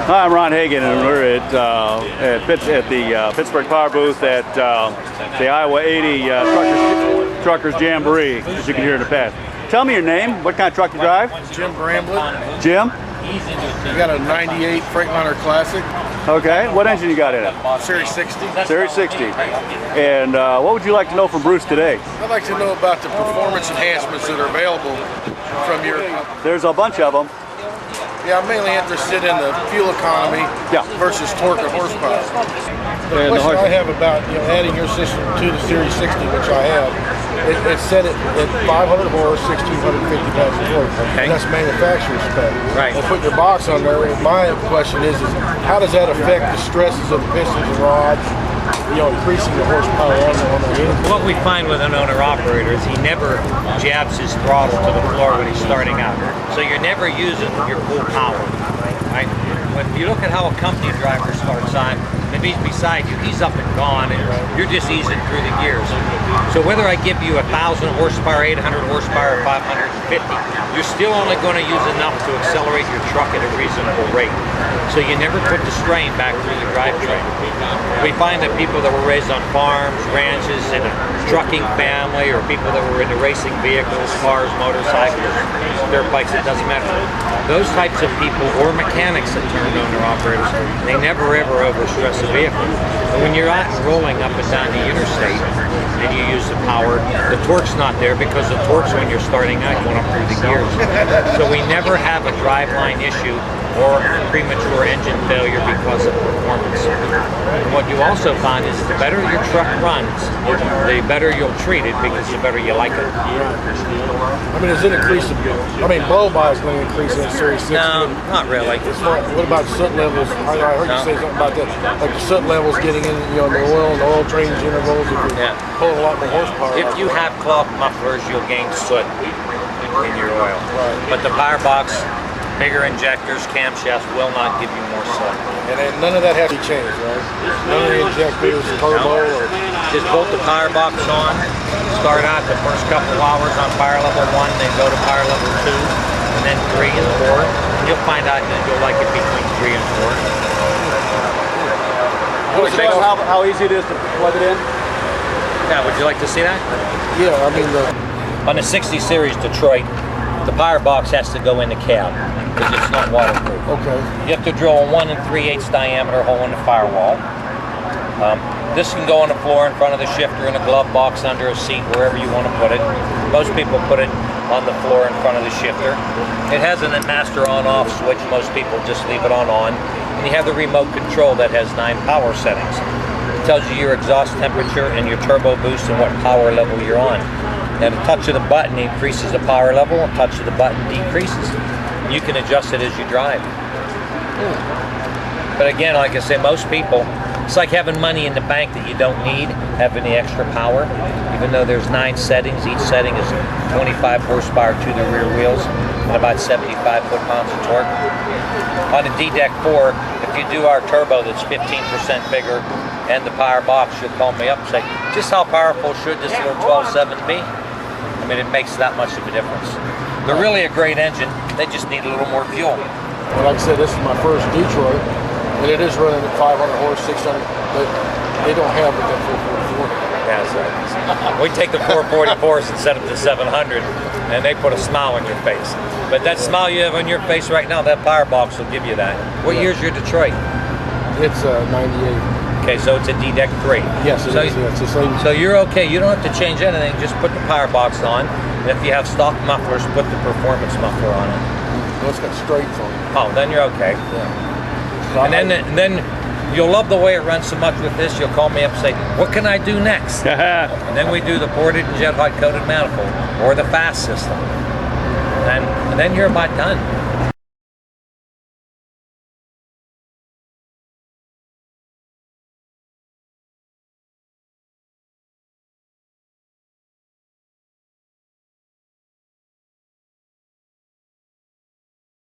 Hi, I'm Ron Hagan, and we're at the Pittsburgh Power booth at the Iowa 80 Truckers Jamboree, as you can hear in the past. Tell me your name, what kind of truck you drive? Jim Bramblett. Jim? You got a 98 Freightliner Classic. Okay, what engine you got in it? Series 60. Series 60. And what would you like to know from Bruce today? I'd like to know about the performance enhancements that are available from your company. There's a bunch of them. Yeah, I'm mainly interested in the fuel economy versus torque and horsepower. The question I have about adding your system to the Series 60, which I have, it's set at 500 horse, 1,650 pounds of torque. Okay. And that's manufacturer's spec. Right. And put your box on there. My question is how does that affect the stresses of the pistons and rods? Increasing the horsepower on the engine. What we find with an owner-operator is he never jabs his throttle to the floor when he's starting out. So you're never using your full power, right? When you look at how a company driver starts on, if he's beside you, he's up and gone, and you're just easing through the gears. So whether I give you 1,000 horsepower, 800 horsepower, or 550, you're still only going to use enough to accelerate your truck at a reasonable rate. So you never put the strain back through the drivetrain. We find that people that were raised on farms, ranches, in a trucking family, or people that were into racing vehicles, cars, motorcycles, dirt bikes, it doesn't matter. Those types of people, or mechanics that turn owner-operators, they never ever overstress a vehicle. But when you're out rolling up and down the interstate, and you use the power, the torque's not there because the torque's when you're starting out going up through the gears. So we never have a driveline issue or premature engine failure because of performance. And what you also find is the better your truck runs, the better you'll treat it because the better you like it. I mean, does it increase blow-by is going to increase in Series 60? No, not really. What about soot levels? I heard you say something about that, like the soot levels getting in, the oil change intervals, if you're pulling a lot more horsepower. If you have cloth mufflers, you'll gain soot in your oil. Right. But the firebox, bigger injectors, camshafts will not give you more soot. And then none of that has to be changed, right? None of the injectors, turbo, or... Just bolt the firebox on, start out the first couple hours on fire level 1, then go to fire level 2, and then 3 and 4. And you'll find out that you'll like it between 3 and 4. How easy it is to plug it in? Yeah, would you like to see that? Yeah, I mean on the 60 Series Detroit, the firebox has to go in the cab because it's not waterproof. Okay. You have to drill a 1 3/8 diameter hole in the firewall. This can go on the floor in front of the shifter, in a glove box, under a seat, wherever you want to put it. Most people put it on the floor in front of the shifter. It has a master on-off switch. Most people just leave it on. And you have the remote control that has 9 power settings. It tells you your exhaust temperature and your turbo boost and what power level you're on. And a touch of the button increases the power level, a touch of the button decreases. You can adjust it as you drive. But again, like I say, most people, it's like having money in the bank that you don't need, having the extra power. Even though there's 9 settings, each setting is 25 horsepower to the rear wheels and about 75 foot-pounds of torque. On the D-Deck 4, if you do our turbo that's 15% bigger and the power box, you'll call me up and say, just how powerful should this little 12.7 be? I mean, it makes that much of a difference. They're really a great engine, they just need a little more fuel. Well, like I said, this is my first Detroit, and it is running at 500 horse, 600, but they don't have it at 444. Yeah, so we take the 444s and set them to 700, and they put a smile on your face. But that smile you have on your face right now, that firebox will give you that. What year's your Detroit? It's 98. Okay, so it's a D-Deck 3. Yes, it is. Yeah, it's the same. So you're okay. You don't have to change anything. Just put the power box on. And if you have stock mufflers, put the performance muffler on it. Well, it's got straights on it. Oh, then you're okay. Yeah. And then you'll love the way it runs so much with this. You'll call me up and say, what can I do next? And then we do the ported and jet hot coated manifold or the fast system. And then you're about done.